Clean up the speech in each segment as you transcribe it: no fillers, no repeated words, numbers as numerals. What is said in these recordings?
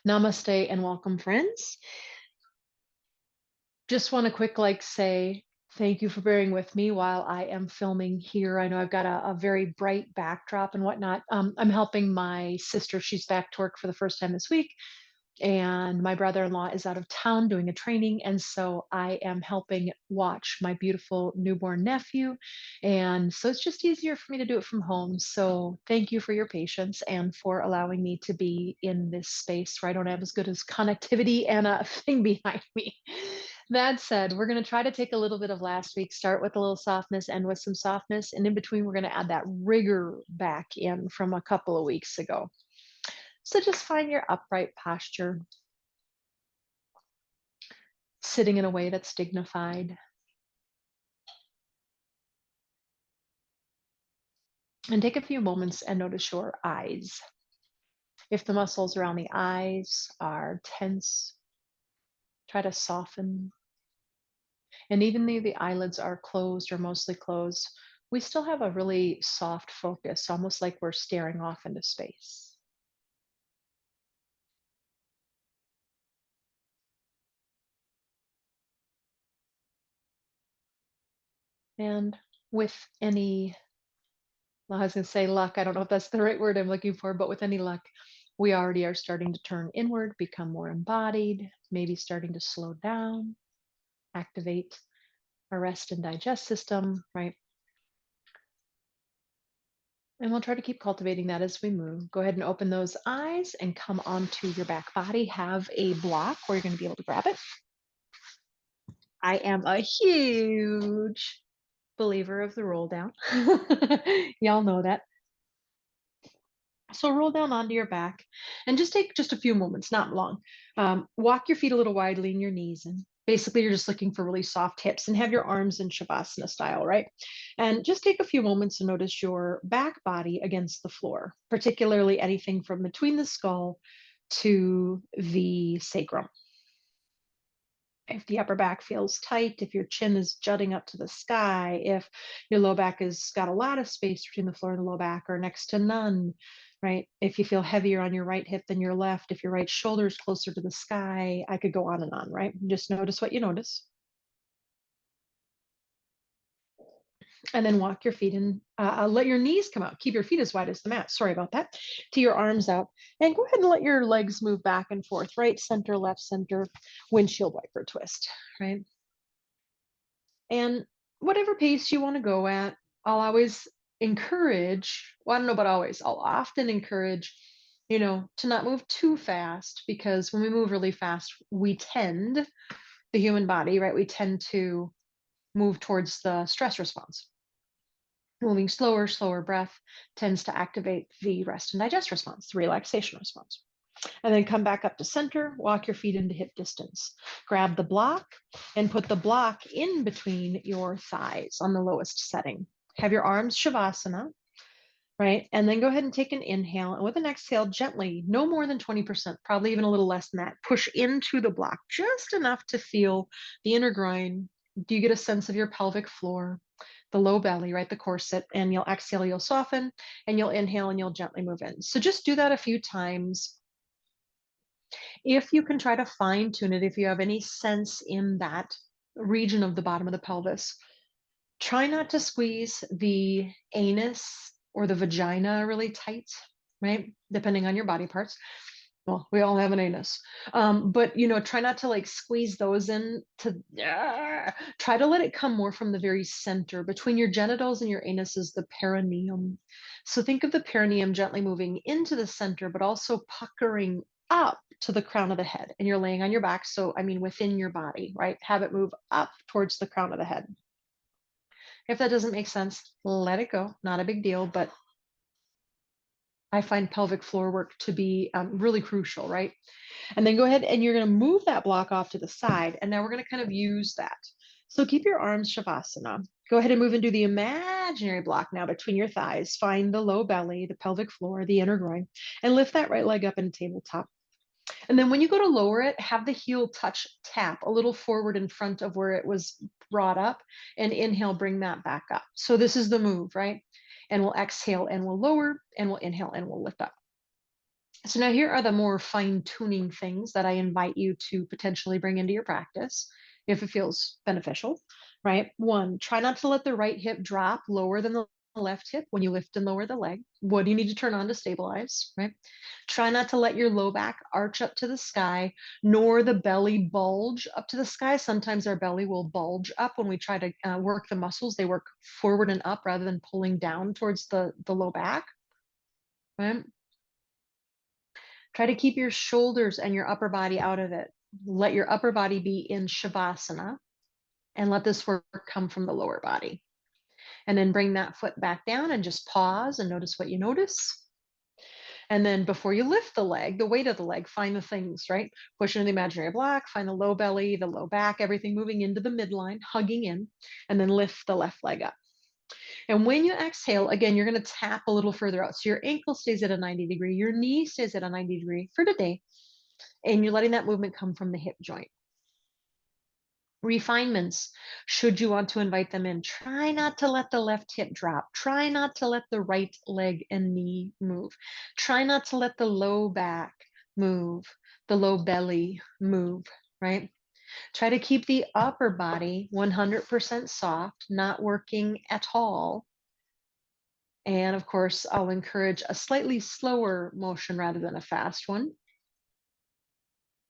Namaste and welcome, friends. Just want to quick say thank you for bearing with me while I am filming here. I know I've got a very bright backdrop and whatnot. I'm helping my sister. She's back to work for the first time this week, and my brother-in-law is out of town doing a training, and so I am helping watch my beautiful newborn nephew. And so it's just easier for me to do it from home. So thank you for your patience and for allowing me to be in this space where I don't have as good as connectivity and a thing behind me. That said, we're going to try to take a little bit of last week, start with a little softness, end with some softness, and in between we're going to add that rigor back in from a couple of weeks ago. So just find your upright posture, sitting in a way that's dignified. And take a few moments and notice your eyes. If the muscles around the eyes are tense, try to soften. And even though the eyelids are closed or mostly closed, we still have a really soft focus, almost like we're staring off into space. And with any, well, I was going to say luck, I don't know if that's the right word I'm looking for, but with any luck, we already are starting to turn inward, become more embodied, maybe starting to slow down, activate our rest and digest system, right? And we'll try to keep cultivating that as we move. Go ahead and open those eyes and come onto your back body. Have a block where you're going to be able to grab it. I am a huge believer of the roll down. Y'all know that. So roll down onto your back and just take just a few moments, not long. Walk your feet a little wide, lean your knees in. Basically, you're just looking for really soft hips and have your arms in Shavasana style, right? And just take a few moments to notice your back body against the floor, particularly anything from between the skull to the sacrum. If the upper back feels tight, if your chin is jutting up to the sky, if your low back has got a lot of space between the floor and the low back or next to none, right? If you feel heavier on your right hip than your left, if your right shoulder is closer to the sky, I could go on and on, right? Just notice what you notice. And then walk your feet in, let your knees come out. Keep your feet as wide as the mat. Sorry about that. To your arms out. And go ahead and let your legs move back and forth, right? Center, left, center, windshield wiper twist, right? And whatever pace you want to go at, I'll always encourage, well, I don't know about always, I'll often encourage, to not move too fast because when we move really fast, the human body, right, we tend to move towards the stress response. Moving slower breath tends to activate the rest and digest response, the relaxation response. And then come back up to center, walk your feet into hip distance. Grab the block and put the block in between your thighs on the lowest setting. Have your arms Shavasana, right? And then go ahead and take an inhale. And with an exhale, gently, no more than 20%, probably even a little less than that, push into the block just enough to feel the inner groin. Do you get a sense of your pelvic floor? The low belly, right? The corset, and you'll exhale, you'll soften, and you'll inhale and you'll gently move in. So just do that a few times. If you can try to fine tune it, if you have any sense in that region of the bottom of the pelvis, try not to squeeze the anus or the vagina really tight, right? Depending on your body parts. Well, we all have an anus. But try not to like squeeze those in to try to let it come more from the very center. Between your genitals and your anus is the perineum. So think of the perineum gently moving into the center, but also puckering up to the crown of the head. And you're laying on your back. So, I mean, within your body, right? Have it move up towards the crown of the head. If that doesn't make sense, let it go. Not a big deal, but I find pelvic floor work to be really crucial, right? And then go ahead and you're going to move that block off to the side. And now we're going to kind of use that. So keep your arms Shavasana. Go ahead and move into the imaginary block now between your thighs. Find the low belly, the pelvic floor, the inner groin, and lift that right leg up in tabletop. And then when you go to lower it, have the heel touch tap a little forward in front of where it was brought up, and inhale, bring that back up. So this is the move, right? And we'll exhale and we'll lower, and we'll inhale and we'll lift up. So now here are the more fine-tuning things that I invite you to potentially bring into your practice if it feels beneficial, right? One, try not to let the right hip drop lower than the left hip when you lift and lower the leg. What do you need to turn on to stabilize, right? Try not to let your low back arch up to the sky, nor the belly bulge up to the sky. Sometimes our belly will bulge up when we try to work the muscles. They work forward and up rather than pulling down towards the low back, right? Try to keep your shoulders and your upper body out of it. Let your upper body be in Shavasana and let this work come from the lower body. And then bring that foot back down and just pause and notice what you notice. And then before you lift the leg, the weight of the leg, find the things, right? Push into the imaginary block, find the low belly, the low back, everything moving into the midline, hugging in, and then lift the left leg up. And when you exhale, again, you're going to tap a little further out. So your ankle stays at a 90-degree, your knee stays at a 90-degree for today. And you're letting that movement come from the hip joint. Refinements, should you want to invite them in, try not to let the left hip drop. Try not to let the right leg and knee move. Try not to let the low back move, the low belly move, right? Try to keep the upper body 100% soft, not working at all. And of course, I'll encourage a slightly slower motion rather than a fast one.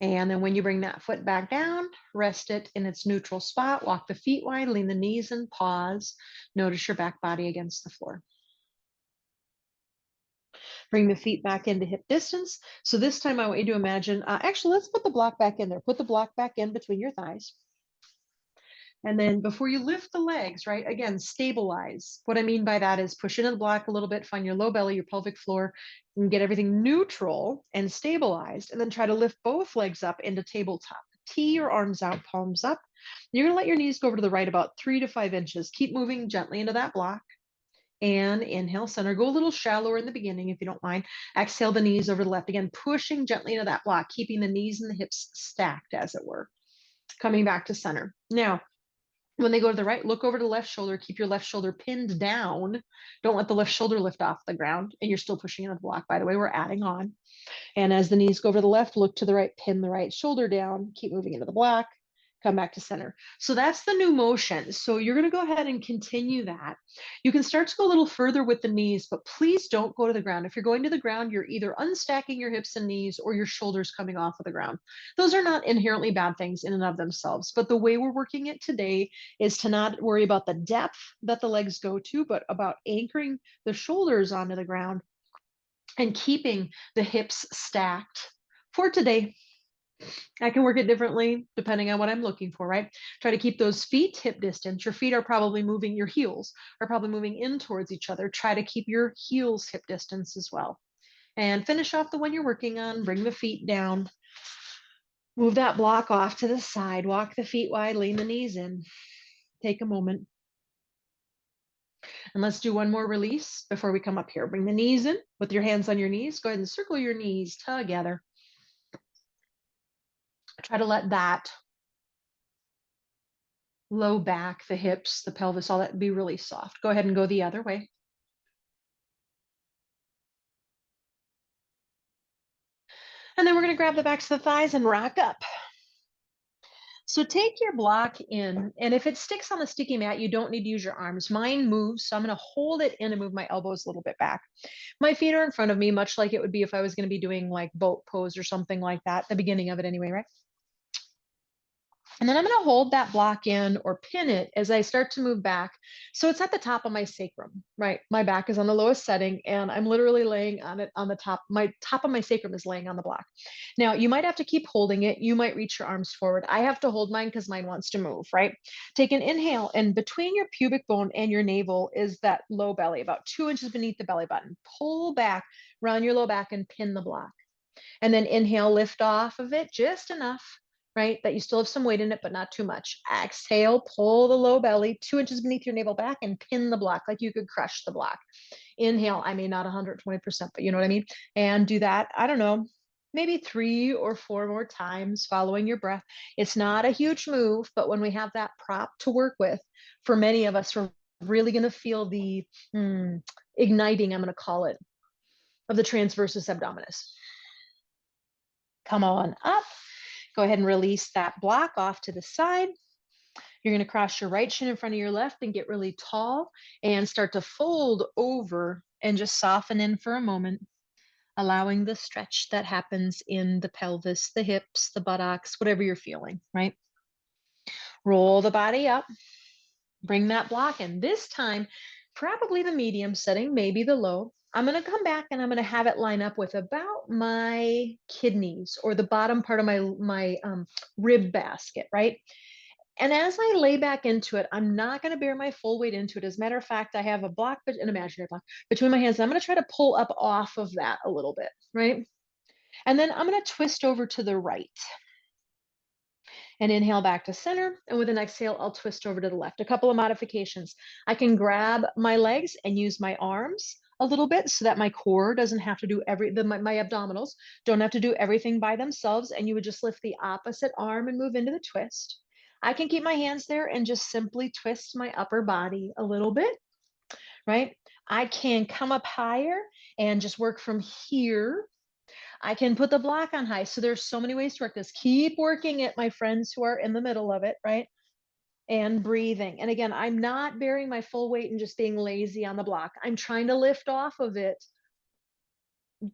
And then when you bring that foot back down, rest it in its neutral spot, walk the feet wide, lean the knees in, pause. Notice your back body against the floor. Bring the feet back into hip distance. So this time I want you to imagine, actually, let's put the block back in there. Put the block back in between your thighs. And then before you lift the legs, right, again, stabilize. What I mean by that is push into the block a little bit, find your low belly, your pelvic floor, and get everything neutral and stabilized. And then try to lift both legs up into tabletop. Tee your arms out, palms up. You're going to let your knees go over to the right about 3 to 5 inches. Keep moving gently into that block. And inhale, center. Go a little shallower in the beginning if you don't mind. Exhale the knees over the left. Again, pushing gently into that block, keeping the knees and the hips stacked, as it were. Coming back to center. Now, when they go to the right, look over to the left shoulder, keep your left shoulder pinned down. Don't let the left shoulder lift off the ground. And you're still pushing into the block, by the way, we're adding on. And as the knees go over to the left, look to the right, pin the right shoulder down, keep moving into the block, come back to center. So that's the new motion. So you're going to go ahead and continue that. You can start to go a little further with the knees, but please don't go to the ground. If you're going to the ground, you're either unstacking your hips and knees or your shoulders coming off of the ground. Those are not inherently bad things in and of themselves, but the way we're working it today is to not worry about the depth that the legs go to, but about anchoring the shoulders onto the ground and keeping the hips stacked for today. I can work it differently depending on what I'm looking for, right? Try to keep those feet hip distance. Your feet are probably moving, your heels are probably moving in towards each other. Try to keep your heels hip distance as well. And finish off the one you're working on. Bring the feet down. Move that block off to the side. Walk the feet wide, lean the knees in. Take a moment. And let's do one more release before we come up here. Bring the knees in with your hands on your knees. Go ahead and circle your knees together. Try to let that low back, the hips, the pelvis, all that be really soft. Go ahead and go the other way. And then we're going to grab the backs of the thighs and rock up. So take your block in, and if it sticks on the sticky mat, you don't need to use your arms. Mine moves, so I'm going to hold it in and move my elbows a little bit back. My feet are in front of me, much like it would be if I was going to be doing like boat pose or something like that, the beginning of it anyway, right? And then I'm going to hold that block in or pin it as I start to move back. So it's at the top of my sacrum, right? My back is on the lowest setting and I'm literally laying on it on the top. My top of my sacrum is laying on the block. Now you might have to keep holding it. You might reach your arms forward. I have to hold mine because mine wants to move, right? Take an inhale, and between your pubic bone and your navel is that low belly, about 2 inches beneath the belly button. Pull back, round your low back and pin the block. And then inhale, lift off of it just enough, right? That you still have some weight in it, but not too much. Exhale, pull the low belly 2 inches beneath your navel back and pin the block like you could crush the block. Inhale, I mean, not 120%, but you know what I mean? And do that, I don't know, maybe 3 or 4 more times following your breath. It's not a huge move, but when we have that prop to work with, for many of us, we're really going to feel the igniting, I'm going to call it, of the transversus abdominis. Come on up. Go ahead and release that block off to the side. You're going to cross your right shin in front of your left and get really tall and start to fold over and just soften in for a moment, allowing the stretch that happens in the pelvis, the hips, the buttocks, whatever you're feeling, right? Roll the body up, bring that block in. This time, probably the medium setting, maybe the low. I'm going to come back and I'm going to have it line up with about my kidneys or the bottom part of my rib basket, right? And as I lay back into it, I'm not going to bear my full weight into it. As a matter of fact, I have a block, an imaginary block between my hands. I'm going to try to pull up off of that a little bit, right? And then I'm going to twist over to the right and inhale back to center. And with an exhale, I'll twist over to the left. A couple of modifications. I can grab my legs and use my arms a little bit so that my core doesn't have to do my abdominals don't have to do everything by themselves. And you would just lift the opposite arm and move into the twist. I can keep my hands there and just simply twist my upper body a little bit, right? I can come up higher and just work from here. I can put the block on high. So there's so many ways to work this. Keep working it, my friends who are in the middle of it, right? And breathing. And again, I'm not bearing my full weight and just being lazy on the block. I'm trying to lift off of it.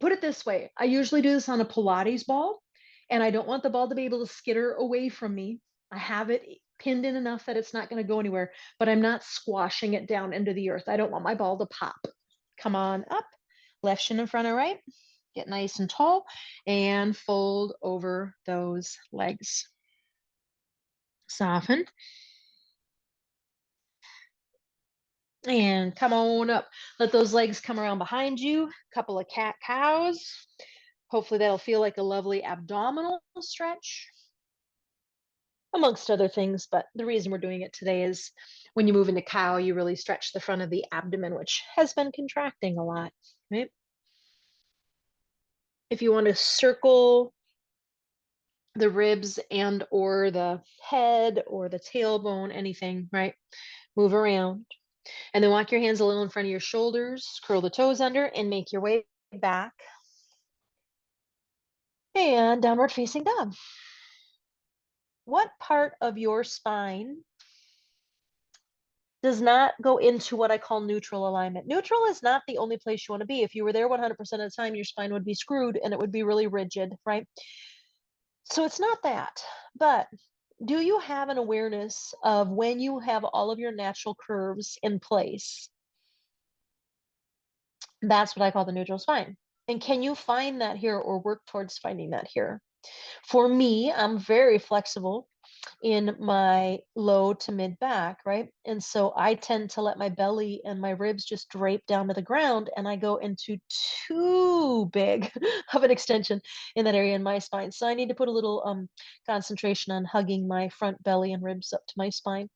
Put it this way. I usually do this on a Pilates ball, and I don't want the ball to be able to skitter away from me. I have it pinned in enough that it's not going to go anywhere, but I'm not squashing it down into the earth. I don't want my ball to pop. Come on up. Left shin in front of right. Get nice and tall and fold over those legs. Soften. And come on up. Let those legs come around behind you. A couple of cat cows. Hopefully that'll feel like a lovely abdominal stretch, amongst other things. But the reason we're doing it today is when you move into cow, you really stretch the front of the abdomen, which has been contracting a lot, right? If you want to circle the ribs and or the head or the tailbone, anything, right? Move around. And then walk your hands a little in front of your shoulders, curl the toes under, and make your way back. And downward facing dog. What part of your spine does not go into what I call neutral alignment? Neutral is not the only place you want to be. If you were there 100% of the time, your spine would be screwed and it would be really rigid, right? So it's not that. But do you have an awareness of when you have all of your natural curves in place? That's what I call the neutral spine. And can you find that here or work towards finding that here? For me, I'm very flexible in my low to mid back, right? And so I tend to let my belly and my ribs just drape down to the ground, and I go into too big of an extension in that area in my spine. So I need to put a little concentration on hugging my front belly and ribs up to my spine.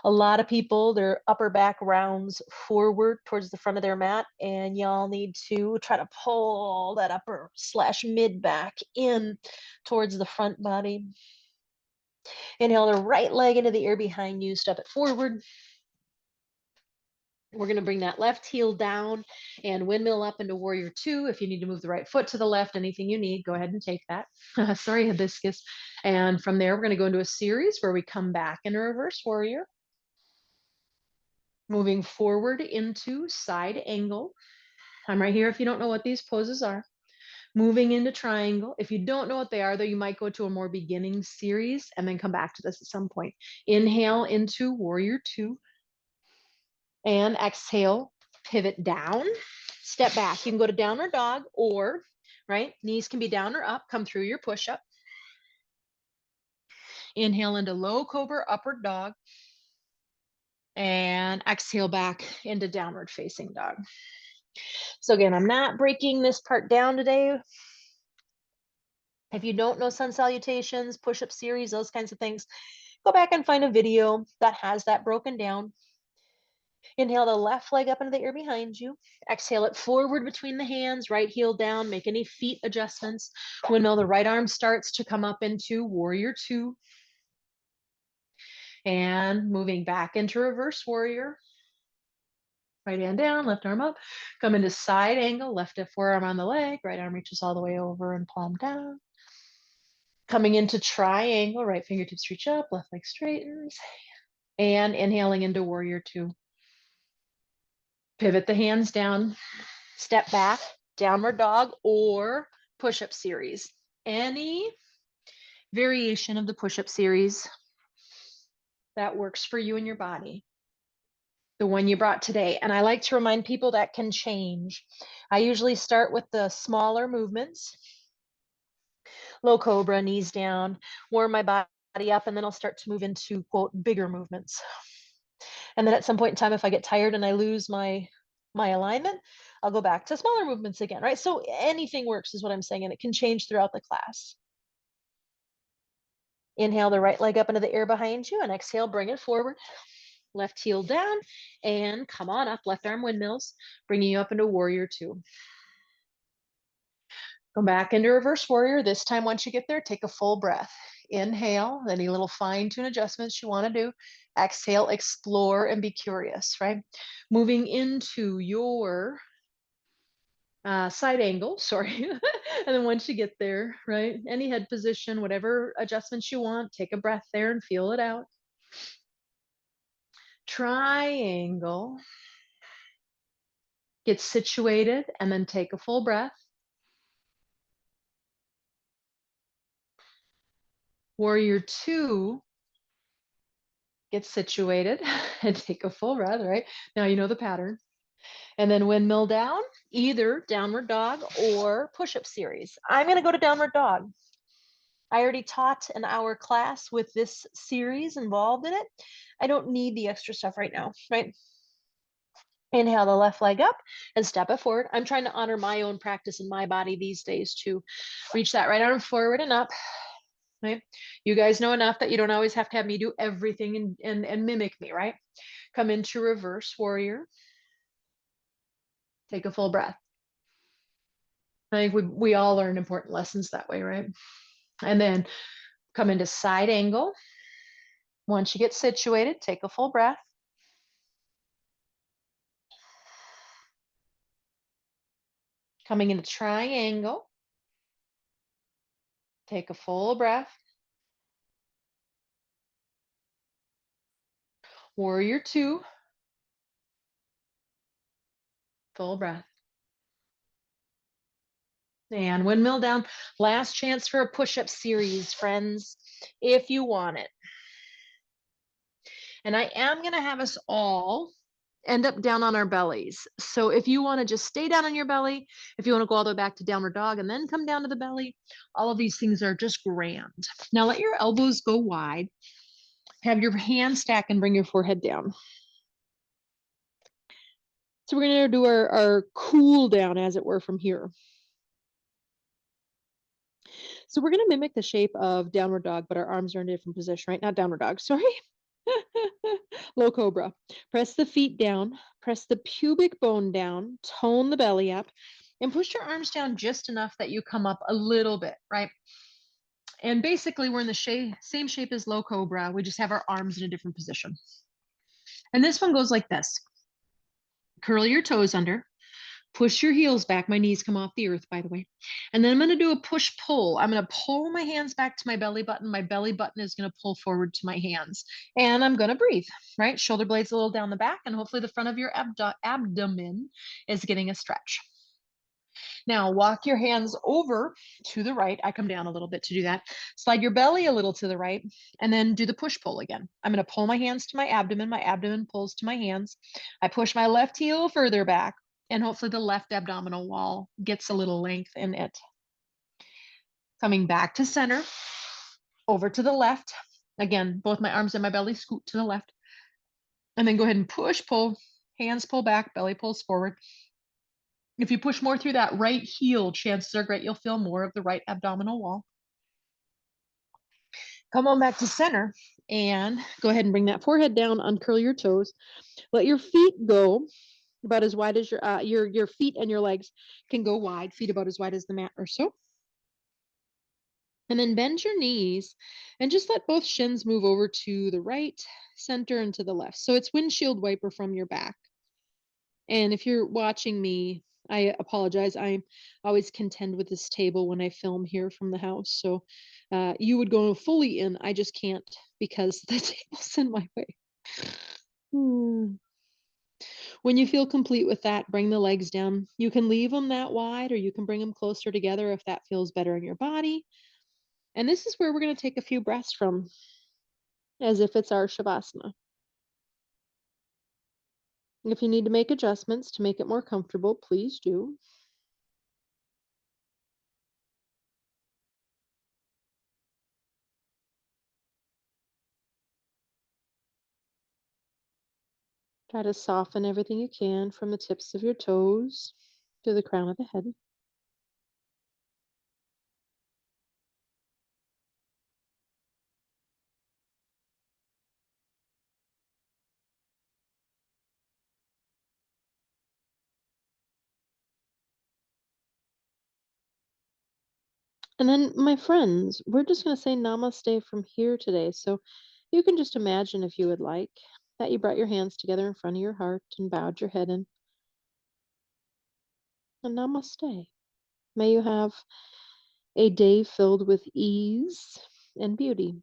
A lot of people, their upper back rounds forward towards the front of their mat, and y'all need to try to pull that upper slash mid back in towards the front body. Inhale the right leg into the air behind you, step it forward. We're going to bring that left heel down and windmill up into warrior two. If you need to move the right foot to the left, anything you need, go ahead and take that. Sorry, hibiscus. And from there, we're going to go into a series where we come back in a reverse warrior. Moving forward into side angle. I'm right here if you don't know what these poses are. Moving into triangle. If you don't know what they are, though, you might go to a more beginning series and then come back to this at some point. Inhale into warrior two. And exhale, pivot down, step back. You can go to downward dog or, right, knees can be down or up, come through your push-up. Inhale into low cobra, upward dog. And exhale back into downward facing dog. So again, I'm not breaking this part down today. If you don't know sun salutations, push-up series, those kinds of things, go back and find a video that has that broken down. Inhale the left leg up into the air behind you. Exhale it forward between the hands, right heel down. Make any feet adjustments. Windmill, the right arm starts to come up into warrior two. And moving back into reverse warrior. Right hand down, left arm up. Come into side angle, left forearm on the leg. Right arm reaches all the way over and palm down. Coming into triangle, right fingertips reach up, left leg straightens, and inhaling into warrior two. Pivot the hands down, step back, downward dog, or push-up series. Any variation of the push-up series that works for you and your body. The one you brought today. And I like to remind people that can change. I usually start with the smaller movements, low cobra, knees down, warm my body up, and then I'll start to move into, quote, bigger movements. And then at some point in time, if I get tired and I lose my alignment, I'll go back to smaller movements again, right? So anything works is what I'm saying, and it can change throughout the class. Inhale the right leg up into the air behind you, and exhale, bring it forward. Left heel down, and come on up, left arm windmills, bringing you up into warrior two. Come back into reverse warrior. This time, once you get there, take a full breath. Inhale, any little fine tune adjustments you want to do. Exhale, explore and be curious, right? Moving into your side angle, sorry. And then once you get there, right, any head position, whatever adjustments you want, take a breath there and feel it out. Triangle. Get situated and then take a full breath. Warrior two. Get situated and take a full breath, right? Now you know the pattern. And then windmill down, either downward dog or push-up series. I'm going to go to downward dog. I already taught an hour class with this series involved in it. I don't need the extra stuff right now, right? Inhale the left leg up and step it forward. I'm trying to honor my own practice in my body these days to reach that right arm forward and up. Right? You guys know enough that you don't always have to have me do everything and mimic me, right? Come into reverse warrior. Take a full breath. I think we all learn important lessons that way, right? And then come into side angle. Once you get situated, take a full breath. Coming into triangle. Take a full breath. Warrior two. Full breath. And windmill down. Last chance for a push-up series, friends, if you want it. And I am going to have us all end up down on our bellies. So if you want to just stay down on your belly, if you want to go all the way back to downward dog and then come down to the belly, all of these things are just grand. Now let your elbows go wide. Have your hands stack and bring your forehead down. So we're going to do our cool down, as it were, from here. So we're going to mimic the shape of downward dog, but our arms are in a different position, right? Not downward dog, sorry. Low cobra. Press the feet down, press the pubic bone down, tone the belly up, and push your arms down just enough that you come up a little bit, right? And basically, we're in the same shape as low cobra. We just have our arms in a different position. And this one goes like this. Curl your toes under. Push your heels back. My knees come off the earth, by the way. And then I'm going to do a push-pull. I'm going to pull my hands back to my belly button. My belly button is going to pull forward to my hands. And I'm going to breathe, right? Shoulder blades a little down the back, and hopefully the front of your abdomen is getting a stretch. Now, walk your hands over to the right. I come down a little bit to do that. Slide your belly a little to the right, and then do the push-pull again. I'm going to pull my hands to my abdomen pulls to my hands. I push my left heel further back, and hopefully the left abdominal wall gets a little length in it. Coming back to center, over to the left. Again, both my arms and my belly scoot to the left. And then go ahead and push, pull, hands pull back, belly pulls forward. If you push more through that right heel, chances are great you'll feel more of the right abdominal wall. Come on back to center and go ahead and bring that forehead down, uncurl your toes. Let your feet go about as wide as your feet and your legs can go wide, feet about as wide as the mat or so. And then bend your knees and just let both shins move over to the right, center, and to the left. So it's windshield wiper from your back. And if you're watching me I apologize. I always contend with this table when I film here from the house. So you would go fully in. I just can't because the table's in my way. Hmm. When you feel complete with that, bring the legs down. You can leave them that wide or you can bring them closer together if that feels better in your body. And this is where we're going to take a few breaths from, as if it's our Shavasana. If you need to make adjustments to make it more comfortable, please do. Try to soften everything you can from the tips of your toes to the crown of the head. And then, my friends, we're just going to say namaste from here today. So you can just imagine, if you would like, that you brought your hands together in front of your heart and bowed your head in. And namaste. May you have a day filled with ease and beauty.